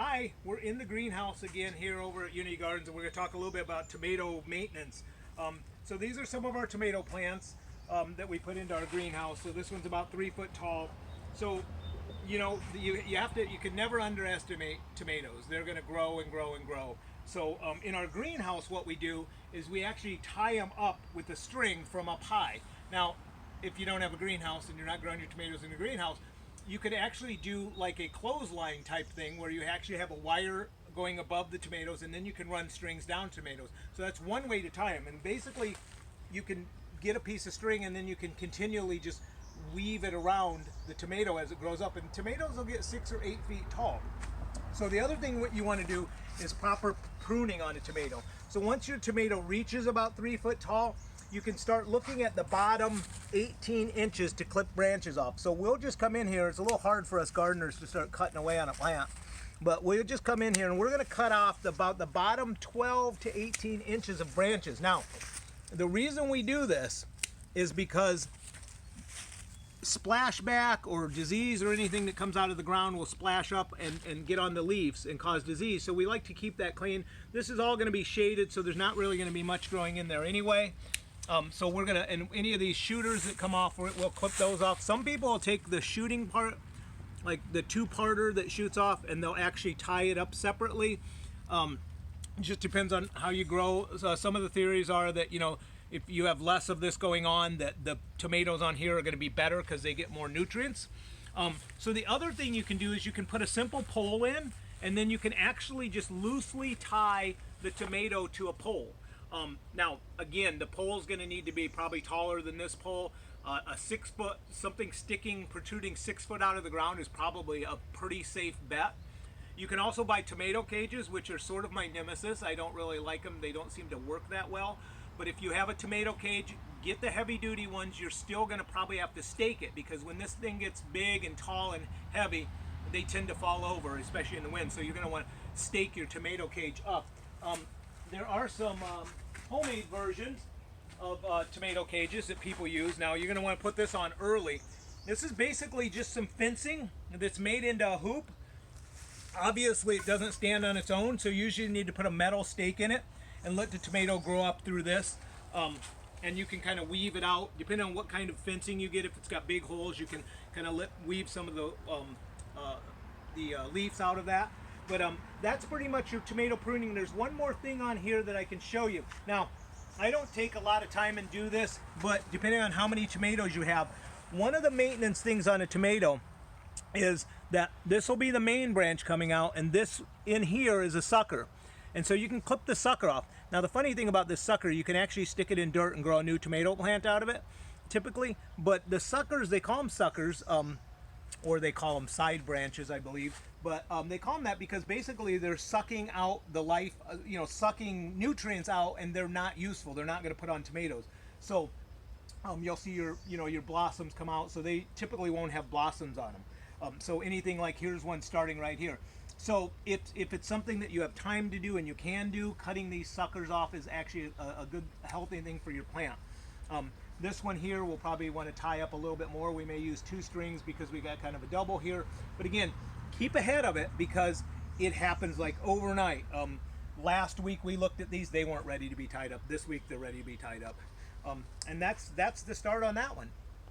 Hi, we're in the greenhouse again here over at Unity Gardens, and we're going to talk a little bit about tomato maintenance. So these are some of our tomato plants that we put into our greenhouse. So this one's about 3 foot tall. So you know you can never underestimate tomatoes. They're going to grow and grow and grow. So in our greenhouse, what we do is we actually tie them up with a string from up high. Now, if you don't have a greenhouse and you're not growing your tomatoes in the greenhouse, you could actually do like a clothesline type thing where you actually have a wire going above the tomatoes, and then you can run strings down tomatoes. So that's one way to tie them. And basically you can get a piece of string and then you can continually just weave it around the tomato as it grows up, and tomatoes will get 6 or 8 feet tall. So the other thing what you want to do is proper pruning on a tomato. So once your tomato reaches about 3 foot tall, you can start looking at the bottom 18 inches to clip branches off. So we'll just come in here. It's a little hard for us gardeners to start cutting away on a plant, but we'll just come in here and we're going to cut off about the bottom 12 to 18 inches of branches. Now, the reason we do this is because splashback or disease or anything that comes out of the ground will splash up and get on the leaves and cause disease. So we like to keep that clean. This is all going to be shaded, so there's not really going to be much growing in there anyway. So we're gonna, and any of these shooters that come off, we'll clip those off. Some people will take the shooting part, like the two-parter that shoots off, and they'll actually tie it up separately. It just depends on how you grow. So some of the theories are that, you know, if you have less of this going on, that the tomatoes on here are going to be better because they get more nutrients. So the other thing you can do is you can put a simple pole in, and then you can actually just loosely tie the tomato to a pole. Now, again, the pole is going to need to be probably taller than this pole. A 6 foot, something sticking, protruding 6 foot out of the ground is probably a pretty safe bet. You can also buy tomato cages, which are sort of my nemesis. I don't really like them. They don't seem to work that well. But if you have a tomato cage, get the heavy duty ones. You're still going to probably have to stake it, because when this thing gets big and tall and heavy, they tend to fall over, especially in the wind. So you're going to want to stake your tomato cage up. There are some homemade versions of tomato cages that people use. Now you're going to want to put this on early. This is basically just some fencing that's made into a hoop. Obviously it doesn't stand on its own, so usually you need to put a metal stake in it and let the tomato grow up through this. And you can kind of weave it out depending on what kind of fencing you get. If it's got big holes, you can kind of weave some of the leaves out of that. But that's pretty much your tomato pruning. There's one more thing on here that I can show you. Now, I don't take a lot of time and do this, but depending on how many tomatoes you have, one of the maintenance things on a tomato is that this will be the main branch coming out, and this in here is a sucker. And so you can clip the sucker off. Now, the funny thing about this sucker, you can actually stick it in dirt and grow a new tomato plant out of it, typically. But the suckers, they call them suckers, or they call them side branches, I believe. But they call them that because basically they're sucking out the life, sucking nutrients out, and they're not useful. They're not going to put on tomatoes. So you'll see your blossoms come out. So they typically won't have blossoms on them. So anything like, here's one starting right here. So if it's something that you have time to do and you can do, cutting these suckers off is actually a good, healthy thing for your plant. This one here we'll probably want to tie up a little bit more. We may use 2 strings because we got kind of a double here. But again, keep ahead of it because it happens like overnight. Last week we looked at these, they weren't ready to be tied up. This week they're ready to be tied up. And that's the start on that one.